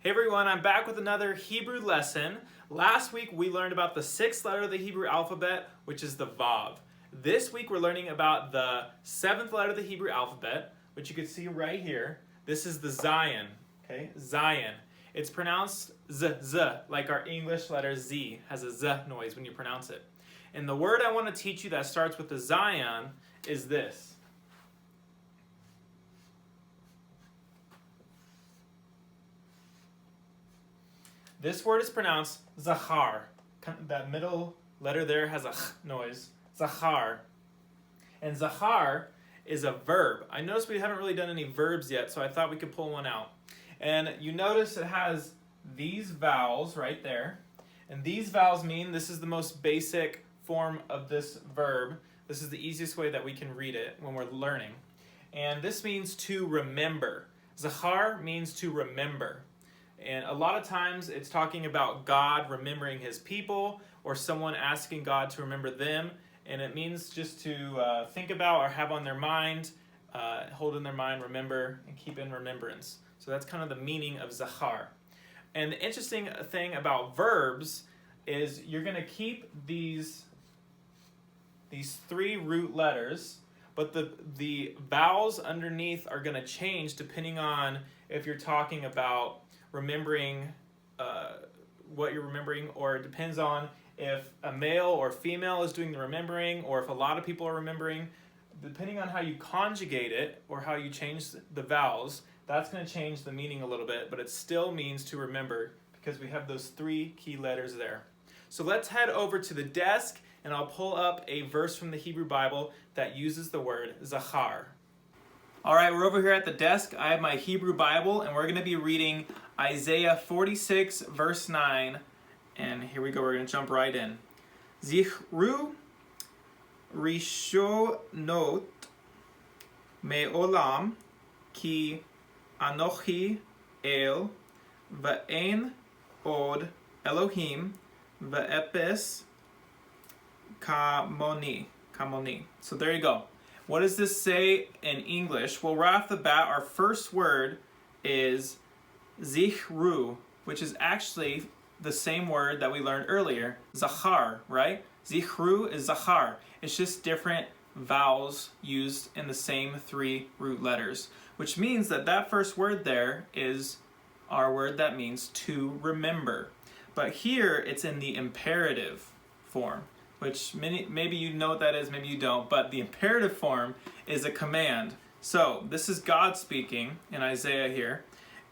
Hey everyone, I'm back with another Hebrew lesson. Last week we learned about the sixth letter of the Hebrew alphabet, which is the Vav. This week we're learning about the seventh letter of the Hebrew alphabet, which you can see right here. This is the Zayin, okay? Zayin. It's pronounced Z, like our English letter Z has a Z noise when you pronounce it. And the word I want to teach you that starts with the Zayin is this. This word is pronounced Zachar. That middle letter there has a ch noise. Zachar. And Zachar is a verb. I noticed we haven't really done any verbs yet, so I thought we could pull one out. And you notice it has these vowels right there. And these vowels mean this is the most basic form of this verb. This is the easiest way that we can read it when we're learning. And this means to remember. Zachar means to remember. And a lot of times it's talking about God remembering his people or someone asking God to remember them. And it means just to think about or have on their mind, hold in their mind, remember, and keep in remembrance. So that's kind of the meaning of Zachar. And the interesting thing about verbs is you're going to keep these three root letters, but the vowels underneath are going to change depending on if you're talking about remembering what you're remembering, or it depends on if a male or female is doing the remembering, or if a lot of people are remembering. Depending on how you conjugate it or how you change the vowels, that's going to change the meaning a little bit, but it still means to remember because we have those three key letters there. So let's head over to the desk and I'll pull up a verse from the Hebrew Bible that uses the word Zachar. All right, we're over here at the desk. I have my Hebrew Bible, and we're going to be reading Isaiah 46, verse 9. And here we go, we're going to jump right in. Zichru rishonot me'olam ki anochi el va'en od Elohim va'epes kamoni. So there you go. What does this say in English? Well, right off the bat, our first word is zichru, which is actually the same word that we learned earlier, zachar, right? Zichru is zachar. It's just different vowels used in the same three root letters, which means that that first word there is our word that means to remember. But here it's in the imperative form, which maybe you know what that is, maybe you don't, but the imperative form is a command. So this is God speaking in Isaiah here,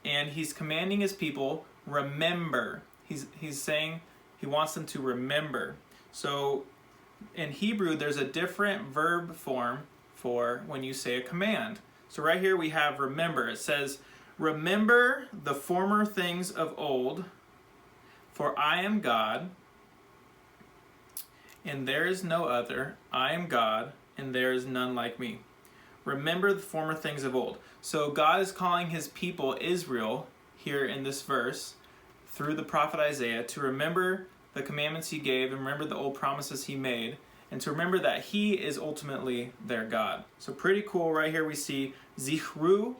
and he's commanding his people, remember. He's saying he wants them to remember. So in Hebrew, there's a different verb form for when you say a command. So right here we have remember. It says, remember the former things of old, for I am God, and there is no other. I am God, and there is none like me. Remember the former things of old. So God is calling his people, Israel, here in this verse, through the prophet Isaiah, to remember the commandments he gave and remember the old promises he made, and to remember that he is ultimately their God. So pretty cool. Right here we see Zichru,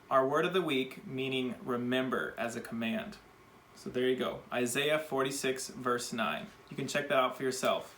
our word of the week, meaning remember as a command. So there you go. Isaiah 46, verse 9. You can check that out for yourself.